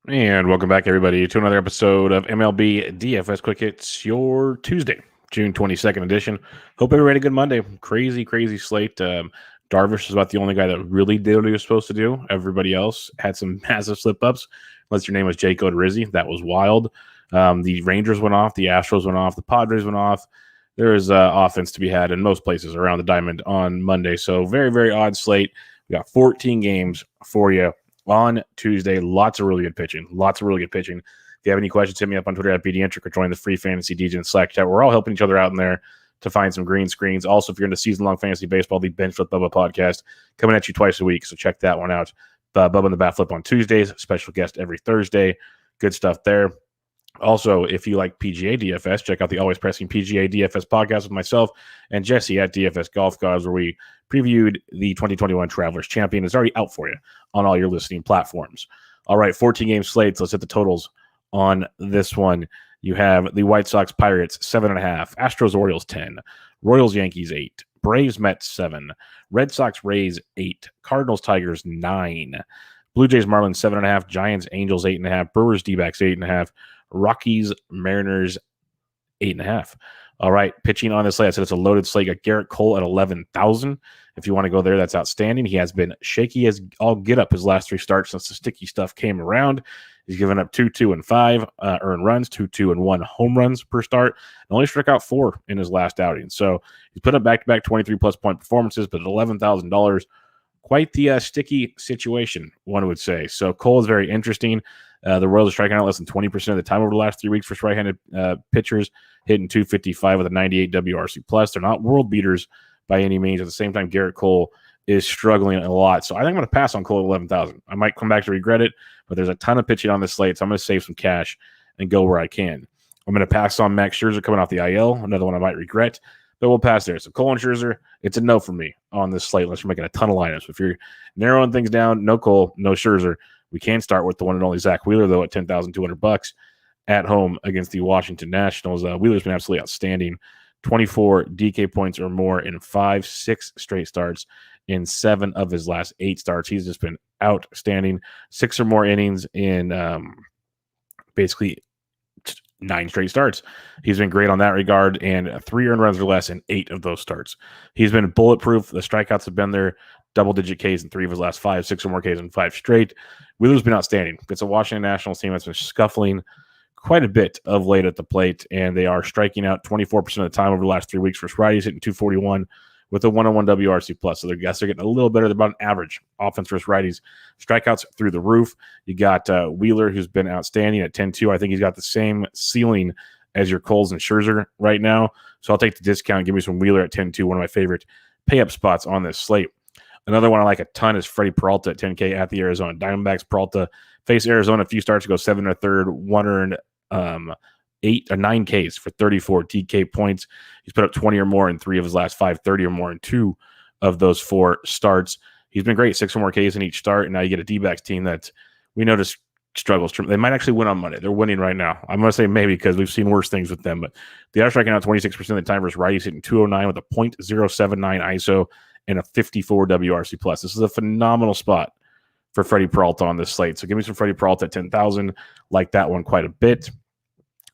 And welcome back, everybody, to another episode of MLB DFS Quick Hits, your Tuesday, June 22nd edition. Hope everybody had a good Monday. Crazy slate. Darvish is about the only guy that really did what he was supposed to do. Everybody else had some massive slip-ups, unless your name was Jake Odorizzi. That was wild. The Rangers went off. The Astros went off. The Padres went off. There is offense to be had in most places around the diamond on Monday. So very odd slate. We got 14 games for you on Tuesday. Lots of really good pitching. If you have any questions, hit me up on Twitter at BDentric or join the free fantasy DJ and Slack chat. We're all helping each other out in there to find some green screens. Also, if you're into season-long fantasy baseball, the Bench with Bubba podcast coming at you twice a week, so check that one out. Bubba and the Bat Flip on Tuesdays, special guest every Thursday. Good stuff there. Also, if you like PGA DFS, check out the Always Pressing PGA DFS podcast with myself and Jesse at DFS Golf Gods, where we previewed the 2021 Travelers Champion. It's already out for you on all your listening platforms. All right, 14-game slates. Let's hit the totals on this one. You have the White Sox Pirates 7.5, Astros Orioles 10, Royals Yankees 8, Braves Mets 7, Red Sox Rays 8, Cardinals Tigers 9, Blue Jays Marlins 7.5, Giants Angels 8.5, Brewers D-backs 8.5, Rockies Mariners 8.5. All right, pitching on this slate. I said it's a loaded slate. Got Garrett Cole at 11,000. If you want to go there, that's outstanding. He has been shaky as all get up his last 3 starts since the sticky stuff came around. He's given up 2, 2, and 5 earned runs, 2, 2, and 1 home runs per start, and only struck out 4 in his last outing. So he's put up back-to-back 23-plus point performances, but at $11,000, quite the sticky situation, one would say. So Cole is very interesting. The Royals are striking out less than 20% of the time over the last 3 weeks for right-handed pitchers, hitting 255 with a 98 WRC+. They're not world beaters by any means. At the same time, Garrett Cole is struggling a lot. So I think I'm going to pass on Cole at 11,000. I might come back to regret it, but there's a ton of pitching on this slate, so I'm going to save some cash and go where I can. I'm going to pass on Max Scherzer coming off the IL, another one I might regret, but we'll pass there. So Cole and Scherzer, it's a no for me on this slate unless you're making a ton of lineups. If you're narrowing things down, no Cole, no Scherzer. We can start with the one and only Zach Wheeler, though, at $10,200 at home against the Washington Nationals. Wheeler's been absolutely outstanding. 24 DK points or more in 6 straight starts in 7 of his last 8 starts. He's just been outstanding. 6 or more innings in basically 9 straight starts. He's been great on that regard, and 3 earned runs or less in 8 of those starts. He's been bulletproof. The strikeouts have been there. Double-digit Ks in 3 of his last 5, 6 or more Ks in 5 straight. Wheeler's been outstanding. It's a Washington Nationals team that's been scuffling quite a bit of late at the plate, and they are striking out 24% of the time over the last 3 weeks for righties, hitting 241 with a 101 WRC+. So their guys are getting a little better. They're about an average offense versus righties. Strikeouts through the roof. You got Wheeler, who's been outstanding at 10-2. I think he's got the same ceiling as your Coles and Scherzer right now. So I'll take the discount and give me some Wheeler at 10-2, one of my favorite pay-up spots on this slate. Another one I like a ton is Freddy Peralta at 10K at the Arizona Diamondbacks. Peralta faced Arizona a few starts ago, 7 1/3, 1 earned 8 or 9 Ks for 34 DK points. He's put up 20 or more in 3 of his last 5, 30 or more in 2 of those 4 starts. He's been great, 6 or more Ks in each start, and now you get a D-backs team that we know just struggles. They might actually win on Monday. They're winning right now. I'm going to say maybe because we've seen worse things with them, but they are striking out 26% of the time versus righties, hitting 209 with a .079 ISO and a 54 WRC+. This is a phenomenal spot for Freddy Peralta on this slate. So give me some Freddy Peralta at 10,000. Like that one quite a bit.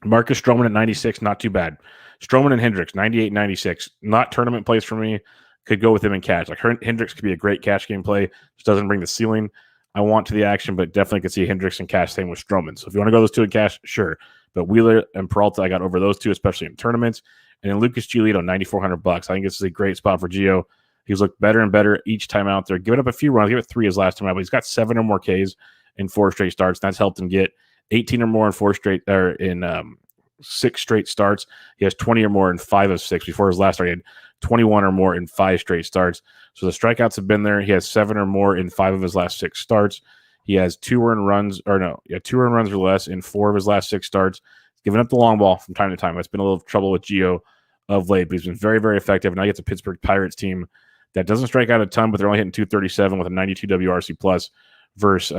Marcus Stroman at 96, not too bad. Stroman and Hendricks, 98, 96. Not tournament plays for me. Could go with him in cash. Like Hendricks could be a great cash game play. Just doesn't bring the ceiling I want to the action, but definitely could see Hendricks in cash, same with Stroman. So if you want to go those 2 in cash, sure. But Wheeler and Peralta, I got over those 2, especially in tournaments. And then Lucas Giolito, $9,400. I think this is a great spot for Gio. He's looked better and better each time out there. Giving up a few runs. He gave it 3 his last time out, but he's got 7 or more Ks in 4 straight starts. That's helped him get 18 or more in 6 straight starts. He has 20 or more in 5 of 6. Before his last start, he had 21 or more in 5 straight starts. So the strikeouts have been there. He has 7 or more in 5 of his last 6 starts. He has 2 earned runs or less in 4 of his last 6 starts. He's given up the long ball from time to time. It's been a little trouble with Gio of late, but he's been very effective. Now he gets a Pittsburgh Pirates team that doesn't strike out a ton, but they're only hitting 237 with a 92 WRC+ versus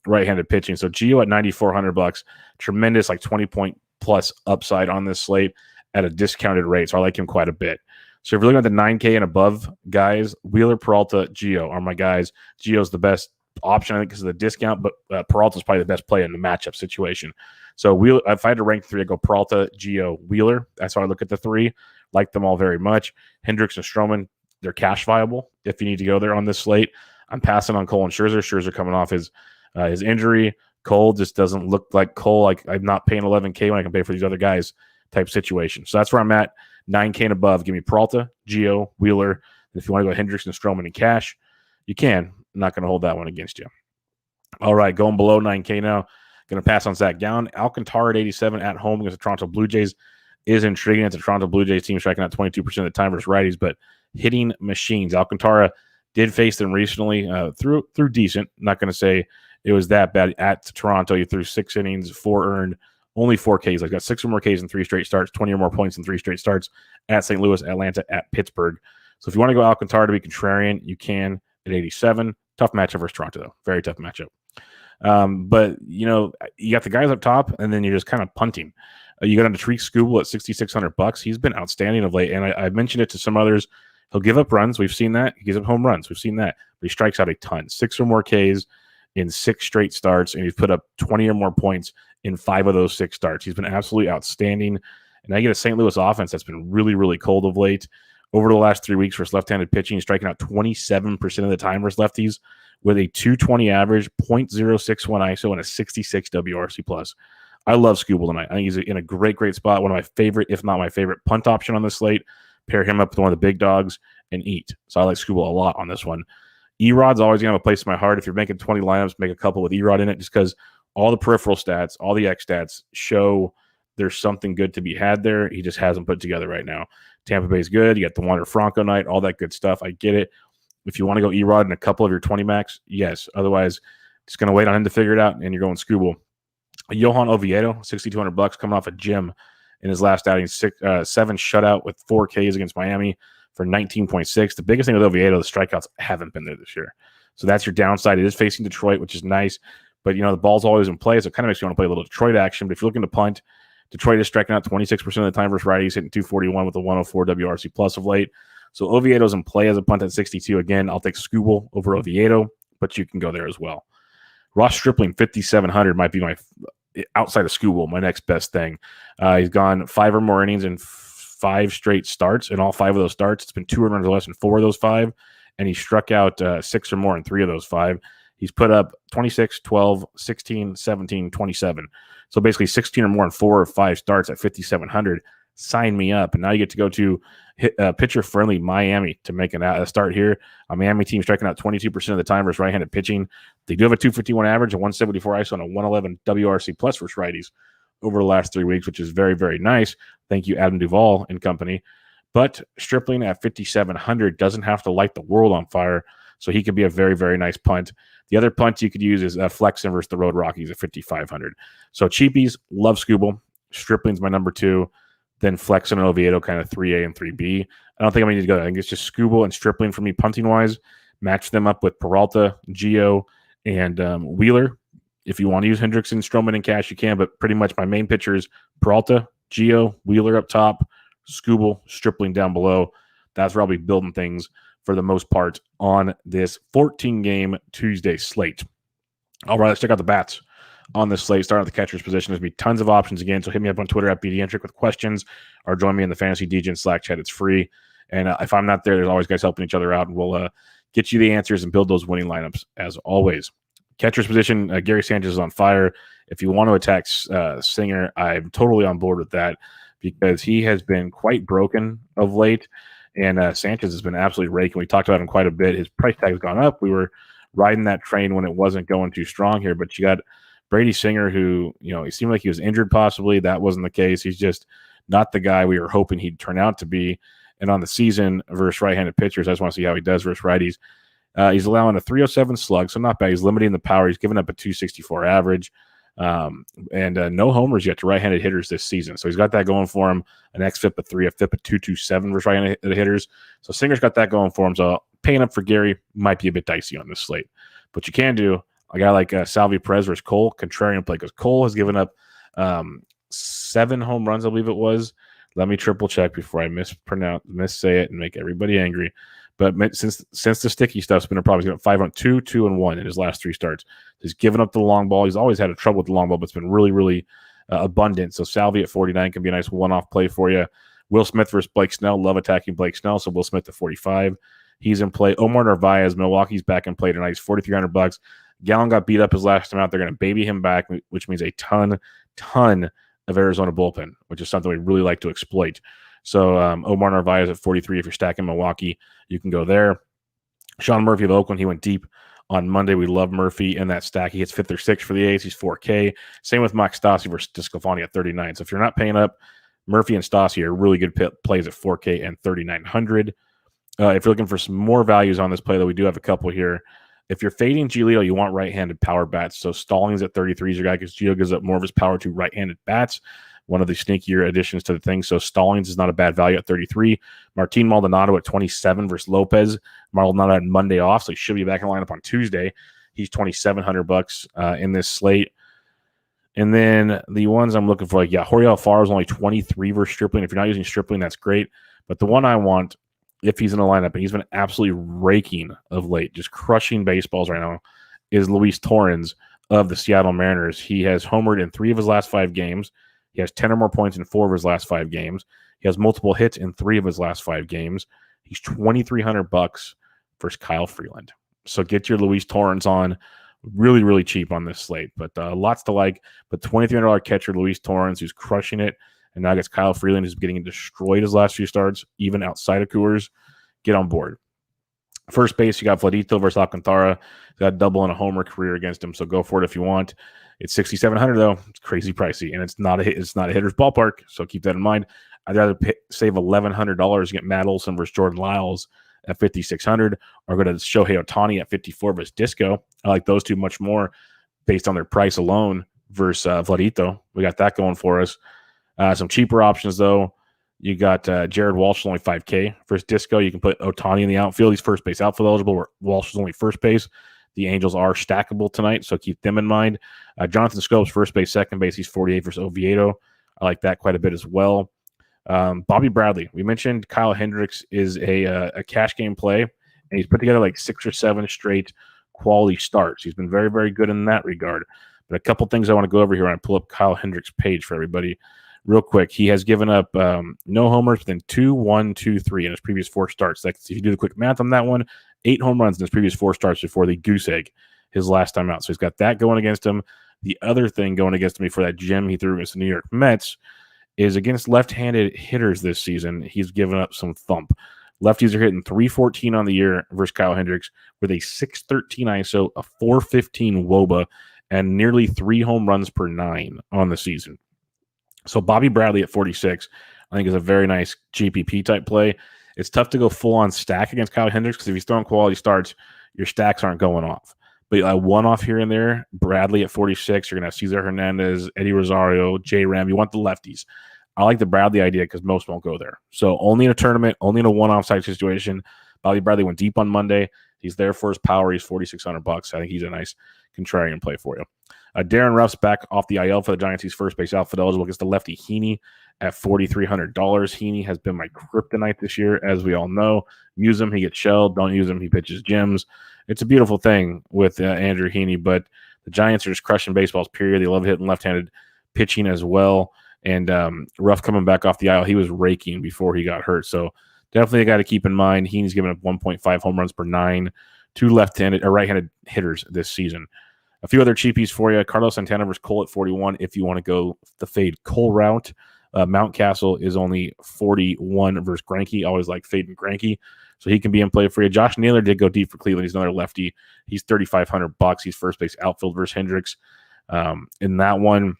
right-handed pitching. So Gio at $9,400, tremendous, like 20-point plus upside on this slate at a discounted rate. So I like him quite a bit. So if you're looking at the 9K and above guys, Wheeler, Peralta, Gio are my guys. Gio's the best option, I think, because of the discount, but Peralta is probably the best play in the matchup situation. So if I had to rank three, I'd go Peralta, Gio, Wheeler. That's how I look at the three. Like them all very much. Hendricks and Stroman, they're cash viable if you need to go there on this slate. I'm passing on Cole and Scherzer. Scherzer coming off his injury. Cole just doesn't look like Cole. Like, I'm not paying $11K when I can pay for these other guys type situation. So that's where I'm at. $9K and above. Give me Peralta, Gio, Wheeler. And if you want to go Hendricks and Stroman in cash, you can. I'm not going to hold that one against you. All right, going below $9K now. Going to pass on Zach Gallen. Alcantara at 87 at home against the Toronto Blue Jays is intriguing. It's a Toronto Blue Jays team striking out 22% of the time versus righties, but hitting machines. Alcantara did face them recently through decent. Not going to say it was that bad at Toronto. You threw 6 innings, 4 earned, only 4 Ks. I got 6 or more Ks in 3 straight starts, 20 or more points in 3 straight starts at St. Louis, Atlanta, at Pittsburgh. So if you want to go Alcantara to be contrarian, you can at 87. Tough matchup versus Toronto, though. Very tough matchup. But, you got the guys up top, and then you're just kind of punting. You got into Tariq Skubal at $6,600. He's been outstanding of late, and I mentioned it to some others. He'll give up runs. We've seen that. He gives up home runs. We've seen that. But he strikes out a ton. 6 or more Ks in 6 straight starts, and he's put up 20 or more points in 5 of those 6 starts. He's been absolutely outstanding. And I get a St. Louis offense that's been really, really cold of late. Over the last 3 weeks versus left-handed pitching, he's striking out 27% of the time versus lefties with a 220 average, .061 ISO, and a 66 WRC+. I love Skubal tonight. I think he's in a great, great spot. One of my favorite, if not my favorite, punt option on this slate. Pair him up with one of the big dogs and eat. So I like Skubal a lot on this one. Erod's always going to have a place in my heart. If you're making 20 lineups, make a couple with Erod in it, just because all the peripheral stats, all the X stats show there's something good to be had there. He just hasn't put together right now. Tampa Bay's good. You got the Wander Franco night, all that good stuff. I get it. If you want to go Erod in a couple of your 20 max, yes. Otherwise, just going to wait on him to figure it out, and you're going Skubal. Johan Oviedo, $6,200 coming off a gym in his last outing, 7 shutout with 4 Ks against Miami for 19.6. The biggest thing with Oviedo, the strikeouts haven't been there this year. So that's your downside. It is facing Detroit, which is nice. But, the ball's always in play, so it kind of makes you want to play a little Detroit action. But if you're looking to punt, Detroit is striking out 26% of the time versus righties, hitting 241 with a 104 WRC plus of late. So Oviedo's in play as a punt at 62. Again, I'll take Skubal over Oviedo, but you can go there as well. Ross Stripling, 5,700 might be my, outside of Skubal, my next best thing. He's gone 5 or more innings in 5 straight starts. In all 5 of those starts, it's been 2 runs or less in 4 of those 5, and he struck out 6 or more in 3 of those 5. He's put up 26, 12, 16, 17, 27. So basically 16 or more in 4 or 5 starts at 5,700. Sign me up. And now you get to go to pitcher-friendly Miami to make a start here. A Miami team striking out 22% of the time versus right-handed pitching. They do have a 251 average, a 174 ISO, and a 111 WRC plus versus righties over the last 3 weeks, which is very, very nice. Thank you, Adam Duvall and company. But Stripling at 5,700 doesn't have to light the world on fire, so he could be a very, very nice punt. The other punt you could use is Flexen versus the Road Rockies at 5,500. So cheapies, love Skubal. Stripling's my number 2. Then Flexen and Oviedo kind of 3A and 3B. I don't think I'm going to go there. I think it's just Skubal and Stripling for me punting-wise. Match them up with Peralta, Gio, and Wheeler. If you want to use Hendricks and Stroman in cash, you can, but pretty much my main pitcher is Peralta, Gio, Wheeler up top, Skubal, Stripling down below. That's where I'll be building things for the most part on this 14-game Tuesday slate. All right, let's check out the bats on this slate. Starting at the catcher's position, there's going to be tons of options again, so hit me up on Twitter at BDentric with questions, or join me in the Fantasy DJ Slack chat. It's free, and if I'm not there, there's always guys helping each other out, and we'll get you the answers and build those winning lineups as always. Catcher's position, Gary Sanchez is on fire. If you want to attack Singer, I'm totally on board with that because he has been quite broken of late, and Sanchez has been absolutely raking. We talked about him quite a bit. His price tag has gone up. We were riding that train when it wasn't going too strong here, but you got Brady Singer, who, he seemed like he was injured possibly. That wasn't the case. He's just not the guy we were hoping he'd turn out to be. And on the season versus right-handed pitchers, I just want to see how he does versus righties. He's allowing a 307 slug, so not bad. He's limiting the power. He's giving up a 264 average. And no homers yet to right-handed hitters this season. So he's got that going for him. An xFIP of 3, a FIP of 227 versus right-handed hitters. So Singer's got that going for him. So paying up for Gary might be a bit dicey on this slate. But you can do a guy like Salvi Perez versus Cole, contrarian play, because Cole has given up 7 home runs, I believe it was. Let me triple check before I missay it and make everybody angry. But since the sticky stuff's been a problem, he's got 5 on 2, 2 and 1 in his last 3 starts. He's given up the long ball. He's always had a trouble with the long ball, but it's been really, really abundant. So Salvi at 49 can be a nice one-off play for you. Will Smith versus Blake Snell. Love attacking Blake Snell. So Will Smith at 45. He's in play. Omar Narvaez, Milwaukee's back in play tonight. He's $4,300. Gallon got beat up his last time out. They're going to baby him back, which means a ton of Arizona bullpen, which is something we really like to exploit. So Omar Narvaez at 43. If you're stacking Milwaukee, you can go there. Sean Murphy of Oakland, he went deep on Monday. We love Murphy in that stack. He hits 5th or 6th for the A's. He's 4K. Same with Max Stassi versus Discofani at 39. So if you're not paying up, Murphy and Stassi are really good plays at 4K and 3,900. If you're looking for some more values on this play, though, we do have a couple here. If you're fading Giolito, you want right-handed power bats. So Stallings at 33 is your guy because Gio gives up more of his power to right-handed bats. One of the sneakier additions to the thing. So Stallings is not a bad value at 33. Martine Maldonado at 27 versus Lopez. Maldonado had Monday off, so he should be back in the lineup on Tuesday. He's $2,700 in this slate. And then the ones I'm looking for, Jorge Alfaro is only 23 versus Stripling. If you're not using Stripling, that's great. But the one I want, if he's in the lineup, and he's been absolutely raking of late, just crushing baseballs right now, is Luis Torrens of the Seattle Mariners. He has homered in 3 of his last 5 games. He has 10 or more points in 4 of his last 5 games. He has multiple hits in 3 of his last 5 games. He's $2,300 versus Kyle Freeland. So get your Luis Torrens on. Really, really cheap on this slate, but lots to like. But $2,300 catcher Luis Torrens, who's crushing it, and now gets Kyle Freeland, who's getting destroyed his last few starts, even outside of Coors. Get on board. First base, you got Vladito versus Alcantara. He's got a double and a homer career against him, so go for it if you want. It's $6,700 though. It's crazy pricey, and it's not a hitter's ballpark, so keep that in mind. I'd rather save $1,100 to get Matt Olson versus Jordan Lyles at $5,600, or go to Shohei Ohtani at 54 versus Disco. I like those two much more based on their price alone versus Vladito. We got that going for us. Some cheaper options though. You got Jared Walsh, only 5K versus Disco. You can put Ohtani in the outfield. He's first base outfield eligible, where Walsh is only first base. The Angels are stackable tonight, so keep them in mind. Jonathan Scopes, first base, second base. He's 48 versus Oviedo. I like that quite a bit as well. Bobby Bradley. We mentioned Kyle Hendricks is a cash game play, and he's put together like 6 or 7 straight quality starts. He's been very, very good in that regard. But a couple things I want to go over here when I pull up Kyle Hendricks' page for everybody real quick. He has given up no homers within 2, 1, 2, 3 in his previous 4 starts. Like, if you do the quick math on that one, 8 home runs in his previous 4 starts before the goose egg his last time out. So he's got that going against him. The other thing going against him before that gem he threw against the New York Mets is against left-handed hitters this season. He's given up some thump. Lefties are hitting .314 on the year versus Kyle Hendricks with a .613 ISO, a .415 WOBA, and nearly 3 home runs per 9 on the season. So Bobby Bradley at 46, I think, is a very nice GPP type play. It's tough to go full-on stack against Kyle Hendricks because if he's throwing quality starts, your stacks aren't going off. But one-off here and there, Bradley at 46, you're going to have Cesar Hernandez, Eddie Rosario, J. Ram. You want the lefties. I like the Bradley idea because most won't go there. So only in a tournament, only in a one-off site situation. Bobby Bradley went deep on Monday. He's there for his power. He's $4,600. I think he's a nice contrarian play for you. Darren Ruff's back off the IL for the Giants. He's first base outfield eligible against the lefty Heaney at $4,300. Heaney has been my kryptonite this year, as we all know. Use him, he gets shelled. Don't use him, he pitches gems. It's a beautiful thing with Andrew Heaney, but the Giants are just crushing baseballs, period. They love hitting left-handed pitching as well. And Ruff coming back off the IL, he was raking before he got hurt. So definitely a guy to keep in mind. Heaney's given up 1.5 home runs per 9 to left-handed or right-handed hitters this season. A few other cheapies for you. Carlos Santana versus Cole at 41 if you want to go the fade Cole route. Mountcastle is only 41 versus Greinke. Always like fading Greinke, so he can be in play for you. Josh Naylor did go deep for Cleveland. He's another lefty. He's $3,500. He's first base outfield versus Hendricks. In that one,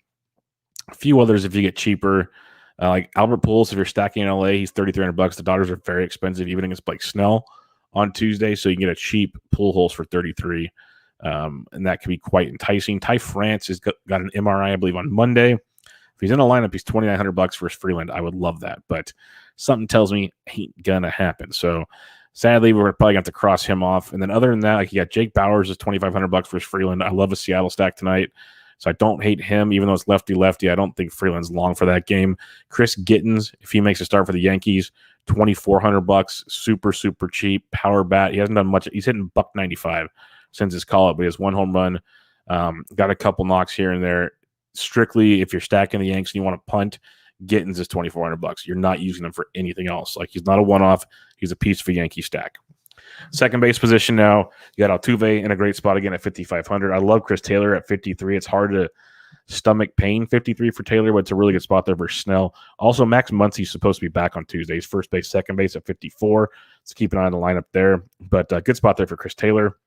a few others if you get cheaper. Like Albert Pujols, if you're stacking in LA, he's $3,300. The Dodgers are very expensive, even against Blake Snell on Tuesday, so you can get a cheap Pujols for $33. And that can be quite enticing. Ty France has got an MRI, I believe, on Monday. If he's in a lineup, he's $2,900 versus Freeland. I would love that, but something tells me ain't gonna happen. So sadly, we're probably going to have to cross him off. And then other than that, like you got Jake Bowers is $2,500 versus Freeland. I love a Seattle stack tonight, so I don't hate him, even though it's lefty-lefty. I don't think Freeland's long for that game. Chris Gittens, if he makes a start for the Yankees, $2,400. Super, super cheap. Power bat. He hasn't done much. He's hitting $195 since his call up, but he has one home run. Got a couple knocks here and there. Strictly, if you're stacking the Yanks and you want to punt, Gittins is $2,400. You're not using him for anything else. Like, he's not a one-off. He's a piece of a Yankee stack. Second base position now, you got Altuve in a great spot again at 5,500. I love Chris Taylor at 53. It's hard to stomach paying 53 for Taylor, but it's a really good spot there for Snell. Also, Max Muncy's supposed to be back on Tuesdays. First base, second base at 54. So keep an eye on the lineup there. But good spot there for Chris Taylor.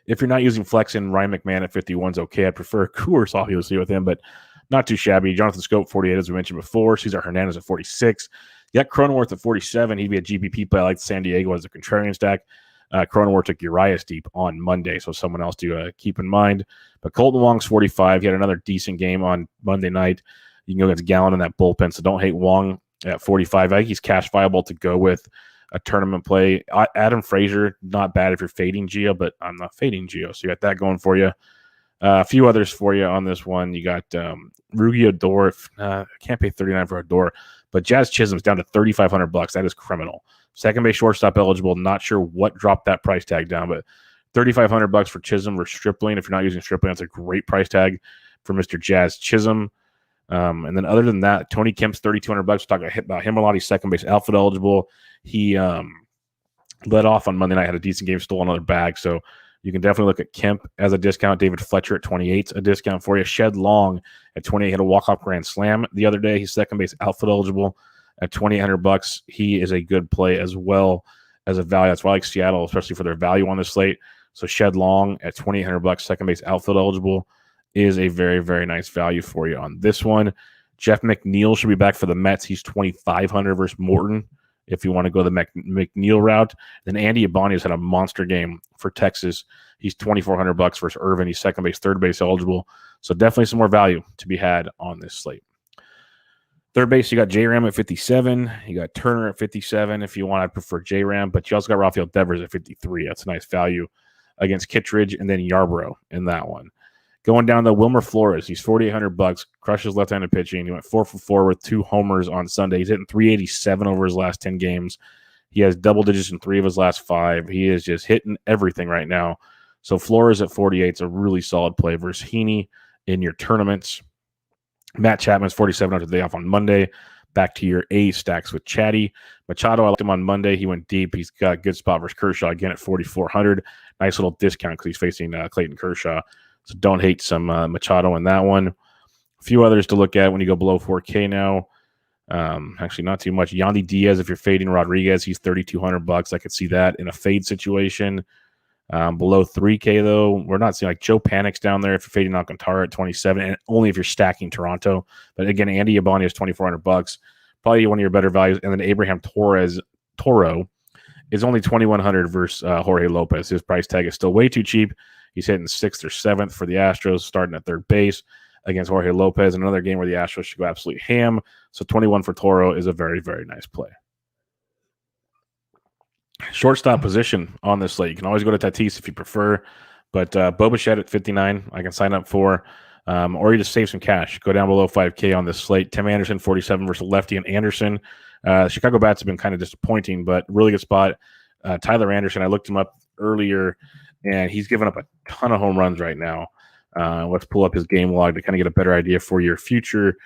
If you're not using flex in, Ryan McMahon at 51 is okay. I'd prefer Coors, obviously, with him, but not too shabby. Jonathan Scope, 48, as we mentioned before. Cesar Hernandez at 46. You got Cronenworth at 47. He'd be a GPP play. I like San Diego as a contrarian stack. Cronenworth took Urias deep on Monday, so someone else to keep in mind. But Colton Wong's 45. He had another decent game on Monday night. You can go against Gallen in that bullpen, so don't hate Wong at 45. I think he's cash viable to go with a tournament play. Adam Frazier, not bad if you're fading Gio, but I'm not fading Gio, so you got that going for you. A few others for you on this one. You got Rugi Odor. I can't pay $39 for Odor, but Jazz Chisholm's down to $3,500. That is criminal. Second base shortstop eligible. Not sure what dropped that price tag down, but $3,500 for Chisholm or Stripling. If you're not using Stripling, that's a great price tag for Mr. Jazz Chisholm. And then other than that, Tony Kemp's $3,200. We'll talk about him a lot. He's second base outfield eligible. He led off on Monday night, had a decent game, stole another bag. So you can definitely look at Kemp as a discount. David Fletcher at 28 a discount for you. Shed Long at 28 hit a walk-off grand slam the other day. He's second base outfield eligible at $2,800. He is a good play as well as a value. That's why I like Seattle, especially for their value on the slate. So Shed Long at $2,800, second base outfield eligible, is a very, very nice value for you on this one. Jeff McNeil should be back for the Mets. He's $2,500 versus Morton if you want to go the McNeil route. Then Andy Ibanez had a monster game for Texas. He's $2,400 versus Irvin. He's second base, third base eligible. So definitely some more value to be had on this slate. Third base, you got J-Ram at 57. You got Turner at 57. If you want, I'd prefer J-Ram. But you also got Rafael Devers at 53. That's a nice value against Kittredge and then Yarbrough in that one. Going down to Wilmer Flores. He's $4,800. Crushes left-handed pitching. He went 4 for 4 with 2 homers on Sunday. He's hitting .387 over his last 10 games. He has double digits in 3 of his last 5. He is just hitting everything right now. So Flores at 48 is a really solid play versus Heaney in your tournaments. Matt Chapman's 47 after the day off on Monday. Back to your A stacks with Chatty. Machado, I liked him on Monday. He went deep. He's got a good spot versus Kershaw again at 4,400. Nice little discount because he's facing Clayton Kershaw. So don't hate some Machado in that one. A few others to look at when you go below 4K now. Actually, not too much. Yandy Diaz, if you're fading Rodriguez, he's $3,200. I could see that in a fade situation. Below 3K, though, we're not seeing like Joe Panic's down there if you're fading Alcantara at 27, and only if you're stacking Toronto. But again, Andy Ibanez is $2,400. Probably one of your better values. And then Abraham Toro is only $2,100 versus Jorge Lopez. His price tag is still way too cheap. He's hitting 6th or 7th for the Astros, starting at third base against Jorge Lopez. Another game where the Astros should go absolutely ham. So 21 for Toro is a very, very nice play. Shortstop position on this slate. You can always go to Tatis if you prefer, but Boba Shed at 59, I can sign up for. Or you just save some cash. Go down below 5K on this slate. Tim Anderson, 47 versus lefty and Anderson. Chicago bats have been kind of disappointing, but really good spot. Tyler Anderson, I looked him up earlier, and he's given up a ton of home runs right now. Let's pull up his game log to kind of get a better idea for your future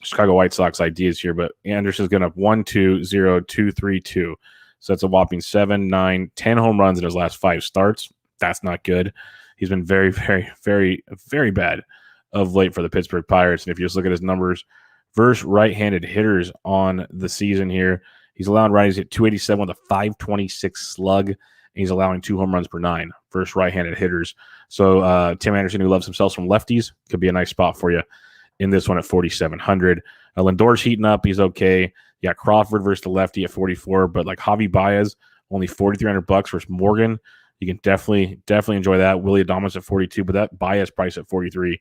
Chicago White Sox ideas here. But Anderson's going to have 1, 2, 0, 2, 3, 2. So that's a whopping 7, 9, 10 home runs in his last 5 starts. That's not good. He's been very, very, very, very bad of late for the Pittsburgh Pirates. And if you just look at his numbers versus right-handed hitters on the season here, he's allowing righties at 287 with a 526 slug. And he's allowing 2 home runs per 9 versus right-handed hitters. So Tim Anderson, who loves himself from lefties, could be a nice spot for you in this one at 4,700. Lindor's heating up. He's okay. You got Crawford versus the lefty at 44, but like Javi Baez, only $4,300 versus Morgan. You can definitely enjoy that. Willie Adames at 42, but that Baez price at 43,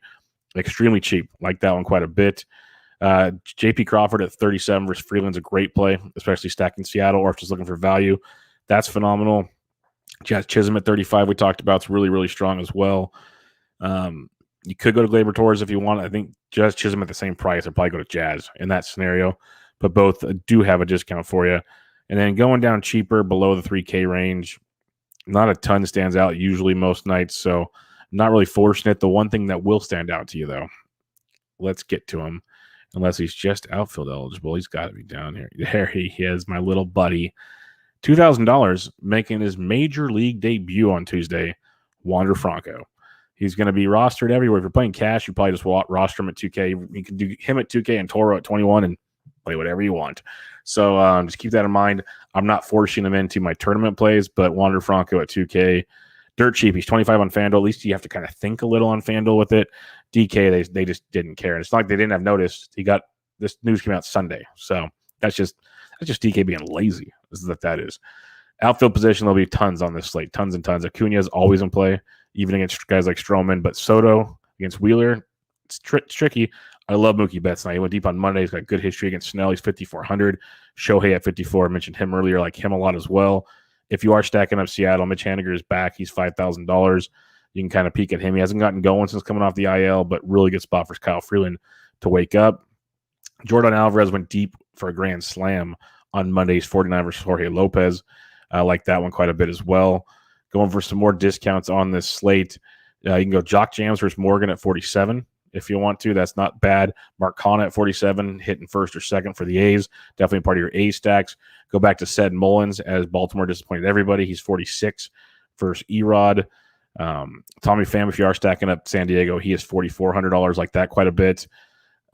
extremely cheap. Like that one quite a bit. JP Crawford at 37 versus Freeland's a great play, especially stacking Seattle or if just looking for value. That's phenomenal. Jazz Chisholm at 35, we talked about. It's really, really strong as well. You could go to Gleyber Torres if you want. I think Jazz Chisholm at the same price. I'd probably go to Jazz in that scenario. but both do have a discount for you. And then going down cheaper below the 3K range, not a ton stands out usually most nights, so not really forcing it. The one thing that will stand out to you, though, let's get to him. Unless he's just outfield eligible, he's got to be down here. There he is, my little buddy. $2,000 making his major league debut on Tuesday, Wander Franco. He's going to be rostered everywhere. If you're playing cash, you probably just roster him at 2K. You can do him at 2K and Toro at 21 and play whatever you want. So just keep that in mind. I'm not forcing him into my tournament plays, but Wander Franco at 2K, dirt cheap. He's 25 on FanDuel. At least you have to kind of think a little on FanDuel with it. DK, they just didn't care. And it's not like they didn't have notice. This news came out Sunday. So that's just DK being lazy. This is what that is. Outfield position, there'll be tons on this slate. Tons and tons. Acuna is always in play, even against guys like Stroman. But Soto against Wheeler, it's tricky. I love Mookie Betts. Now, he went deep on Monday. He's got good history against Snell. He's 5,400. Shohei at 54. I mentioned him earlier. I like him a lot as well. If you are stacking up Seattle, Mitch Haniger is back. He's $5,000. You can kind of peek at him. He hasn't gotten going since coming off the IL, but really good spot for Kyle Freeland to wake up. Jordan Alvarez went deep for a grand slam on Monday's 49 versus Jorge Lopez. I like that one quite a bit as well. Going for some more discounts on this slate. You can go Jock Jams versus Morgan at 47 if you want to. That's not bad. Mark Canha at 47, hitting first or second for the A's. Definitely part of your A stacks. Go back to Ced Mullins as Baltimore disappointed everybody. He's 46 versus Erod. Tommy Pham, if you are stacking up San Diego, he is $4,400, like that quite a bit.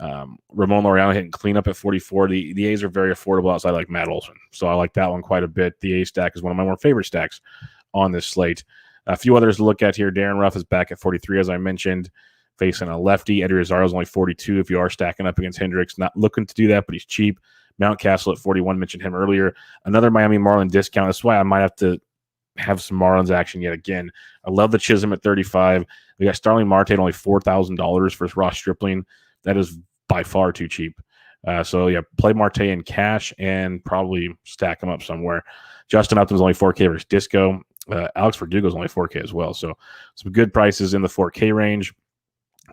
Ramon Laureano hitting cleanup at 44. The A's are very affordable outside like Matt Olson, so I like that one quite a bit. The A stack is one of my more favorite stacks on this slate. A few others to look at here. Darren Ruff is back at 43, as I mentioned, facing a lefty. Eddie Rosario is only 42 if you are stacking up against Hendricks. Not looking to do that, but he's cheap. Mountcastle at 41, mentioned him earlier. Another Miami Marlin discount. That's why I might have to have some Marlins action yet again. I love the Chisholm at 35. We got Starling Marte at only $4,000 for Ross Stripling. That is by far too cheap. So yeah, play Marte in cash and probably stack him up somewhere. Justin Upton's only 4K versus Disco. Alex Verdugo's only 4K as well. So some good prices in the 4K range.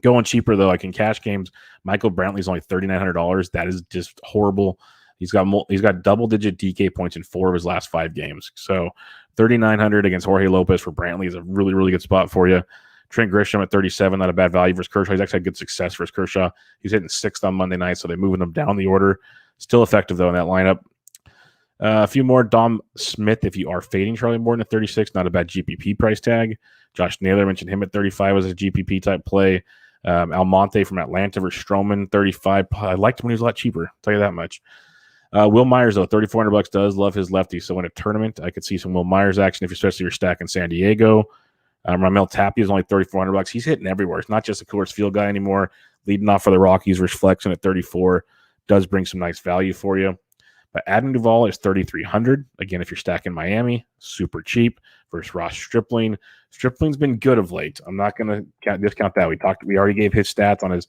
Going cheaper though, like in cash games, Michael Brantley's only $3,900. That is just horrible. He's got double-digit DK points in 4 of his last 5 games. So $3,900 against Jorge Lopez for Brantley is a really, really good spot for you. Trent Grisham at 37, not a bad value versus Kershaw. He's actually had good success versus Kershaw. He's hitting 6th on Monday night, so they're moving him down the order. Still effective, though, in that lineup. A few more. Dom Smith, if you are fading Charlie Morton at 36, not a bad GPP price tag. Josh Naylor, mentioned him at 35 as a GPP-type play. Almonte from Atlanta versus Stroman, 35. I liked him when he was a lot cheaper, I'll tell you that much. Will Myers, though, $3,400, does love his lefty. So in a tournament, I could see some Will Myers action, especially if you're stacking San Diego. Ramel Tapia is only $3,400. He's hitting everywhere. It's not just a Coors Field guy anymore. Leading off for the Rockies versus Flexen at 34 does bring some nice value for you. But Adam Duvall is $3,300. Again, if you're stacking Miami, super cheap versus Ross Stripling. Stripling's been good of late. I'm not going to discount that. We already gave his stats on his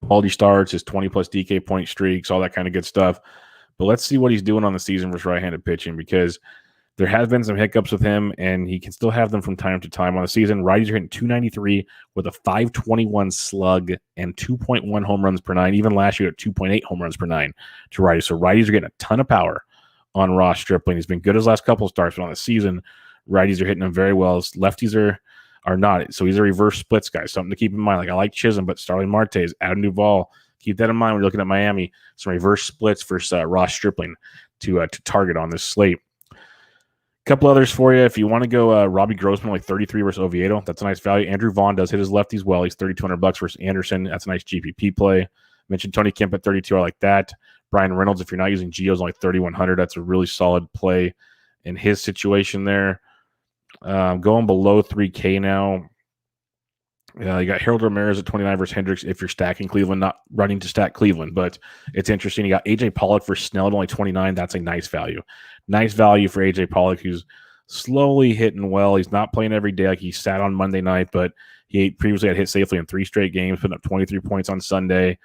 quality starts, his 20-plus DK point streaks, all that kind of good stuff. But let's see what he's doing on the season versus right-handed pitching, because there has been some hiccups with him, and he can still have them from time to time on the season. Righties are hitting 293 with a 521 slug and 2.1 home runs per 9. Even last year at 2.8 home runs per 9 to righties. So righties are getting a ton of power on Ross Stripling. He's been good his last couple of starts, but on the season, righties are hitting him very well. Lefties are not. So he's a reverse splits guy. Something to keep in mind. Like I like Chisholm, but Starling Marte's, Adam Duvall. Keep that in mind when you're looking at Miami. Some reverse splits versus Ross Stripling to target on this slate. Couple others for you. If you want to go Robbie Grossman, like 33 versus Oviedo, that's a nice value. Andrew Vaughn does hit his lefties well. He's $3,200 versus Anderson. That's a nice GPP play. Mentioned Tony Kemp at 32. I like that. Brian Reynolds, if you're not using Geo's, only 3,100. That's a really solid play in his situation there. Going below 3K now. You got Harold Ramirez at 29 versus Hendricks if you're stacking Cleveland, not running to stack Cleveland, but it's interesting. You got AJ Pollock versus Snell at only 29. That's a nice value. Nice value for AJ Pollock, who's slowly hitting well. He's not playing every day like he sat on Monday night, but he previously had hit safely in 3 straight games, putting up 23 points on Sunday.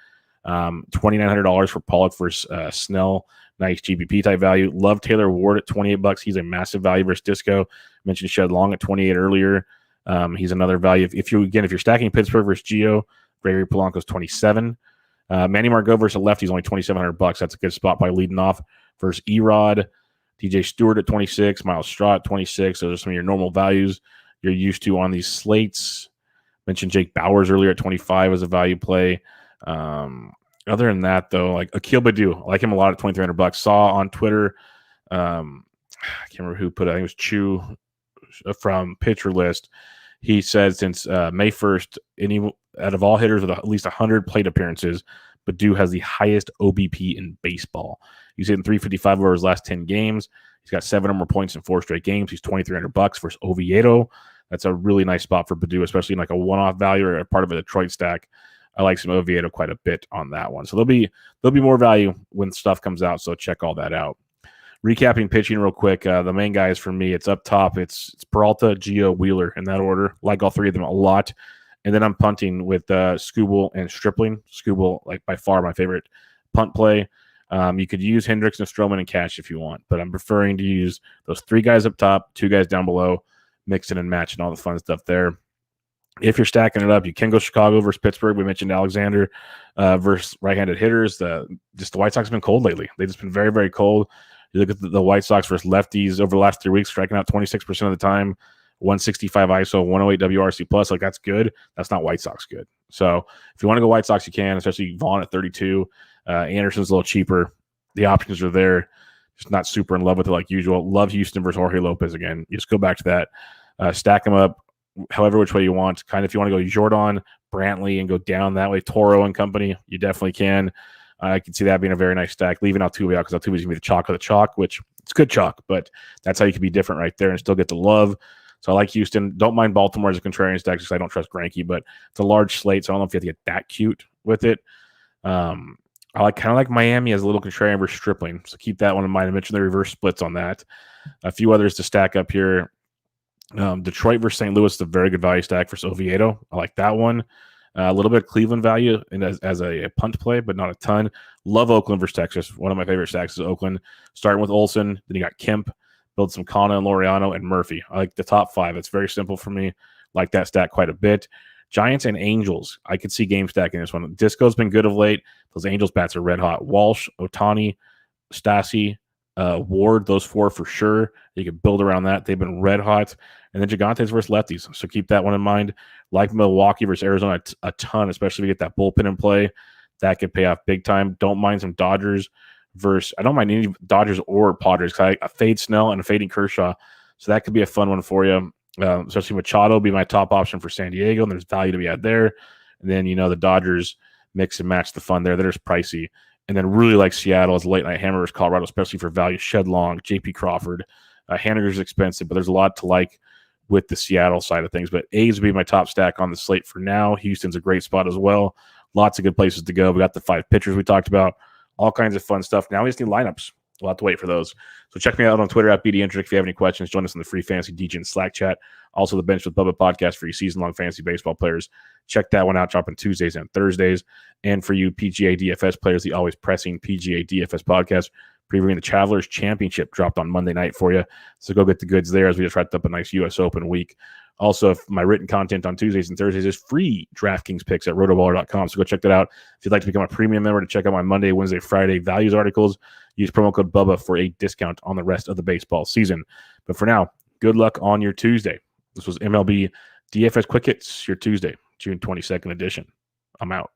$2,900 for Pollock versus Snell. Nice GPP type value. Love Taylor Ward at $28. He's a massive value versus Disco. Mentioned Shed Long at 28 earlier. He's another value. If you're stacking Pittsburgh versus Gio, Gregory Polanco's 27. Manny Margot versus a lefty is only $2,700. That's a good spot by leading off versus Erod. DJ Stewart at 26, Miles Straw at 26. Those are some of your normal values you're used to on these slates. Mentioned Jake Bowers earlier at 25 as a value play. Other than that, though, like Akil Baddoo, I like him a lot at $2,300. Saw on Twitter, I can't remember who put it. I think it was Chew from Pitcher List. He said since May 1st, out of all hitters with at least 100 plate appearances, Baddoo has the highest OBP in baseball. He's hitting 355 over his last 10 games. He's got 7 or more points in 4 straight games. He's $2,300 versus Oviedo. That's a really nice spot for Baddoo, especially in like a one-off value or a part of a Detroit stack. I like some Oviedo quite a bit on that one. So there'll be more value when stuff comes out. So check all that out. Recapping pitching real quick. The main guys for me, it's up top. It's Peralta, Gio, Wheeler in that order. Like all three of them a lot. And then I'm punting with Skubal and Stripling. Skubal, like by far my favorite punt play. You could use Hendricks and Stroman and Cash if you want, but I'm preferring to use those 3 guys up top, 2 guys down below, mixing and matching all the fun stuff there. If you're stacking it up, you can go Chicago versus Pittsburgh. We mentioned Alexander versus right-handed hitters. Just the White Sox have been cold lately. They've just been very, very cold. You look at the White Sox versus lefties over the last 3 weeks, striking out 26% of the time, 165 ISO, 108 WRC plus. Like, that's good. That's not White Sox good. So if you want to go White Sox, you can, especially Vaughn at 32. Anderson's a little cheaper. The options are there. Just not super in love with it like usual. Love Houston versus Jorge Lopez again. You just go back to that. Stack them up however which way you want. Kind of if you want to go Jordan, Brantley, and go down that way, Toro and company, you definitely can. I can see that being a very nice stack. Leaving Altuve out because Altuve is going to be the chalk of the chalk, which it's good chalk, but that's how you can be different right there and still get the love. So I like Houston. Don't mind Baltimore as a contrarian stack because I don't trust Greinke, but it's a large slate, so I don't know if you have to get that cute with it. I kind of like Miami as a little contrarian versus Stripling, so keep that one in mind. I mentioned the reverse splits on that. A few others to stack up here. Detroit versus St. Louis is a very good value stack versus Oviedo. I like that one. A little bit of Cleveland value and as a punt play, but not a ton. Love Oakland versus Texas. One of my favorite stacks is Oakland. Starting with Olsen, then you got Kemp, build some Kana and Laureano and Murphy. I like the top 5. It's very simple for me. Like that stack quite a bit. Giants and Angels. I could see game stacking this one. Disco's been good of late. Those Angels bats are red hot. Walsh, Otani, Stassi, Ward, those 4 for sure. You can build around that. They've been red hot. And then Gigantes versus lefties. So keep that one in mind. Like Milwaukee versus Arizona a ton, especially if you get that bullpen in play. That could pay off big time. Don't mind some Dodgers versus – I don't mind any Dodgers or Padres because I fade Snell and a fading Kershaw. So that could be a fun one for you. Especially Machado be my top option for San Diego, and there's value to be had there. And then, the Dodgers mix and match the fun there. That is pricey. And then really like Seattle as a late night hammer versus Colorado, especially for value. Shed Long, J.P. Crawford. Haniger's expensive, but there's a lot to like with the Seattle side of things. But A's would be my top stack on the slate for now. Houston's a great spot as well. Lots of good places to go. We got the 5 pitchers we talked about. All kinds of fun stuff. Now we just need lineups. We'll have to wait for those. So check me out on Twitter at BDintric. If you have any questions, join us in the free Fantasy DJ Slack chat. Also, the Bench with Bubba podcast for you season-long fantasy baseball players. Check that one out, dropping Tuesdays and Thursdays. And for you PGA DFS players, the always pressing PGA DFS podcast, previewing the Travelers Championship, dropped on Monday night for you. So go get the goods there as we just wrapped up a nice U.S. Open week. Also, if my written content on Tuesdays and Thursdays is free DraftKings picks at rotoballer.com. So go check that out. If you'd like to become a premium member to check out my Monday, Wednesday, Friday values articles, use promo code Bubba for a discount on the rest of the baseball season. But for now, good luck on your Tuesday. This was MLB DFS Quick Hits, your Tuesday, June 22nd edition. I'm out.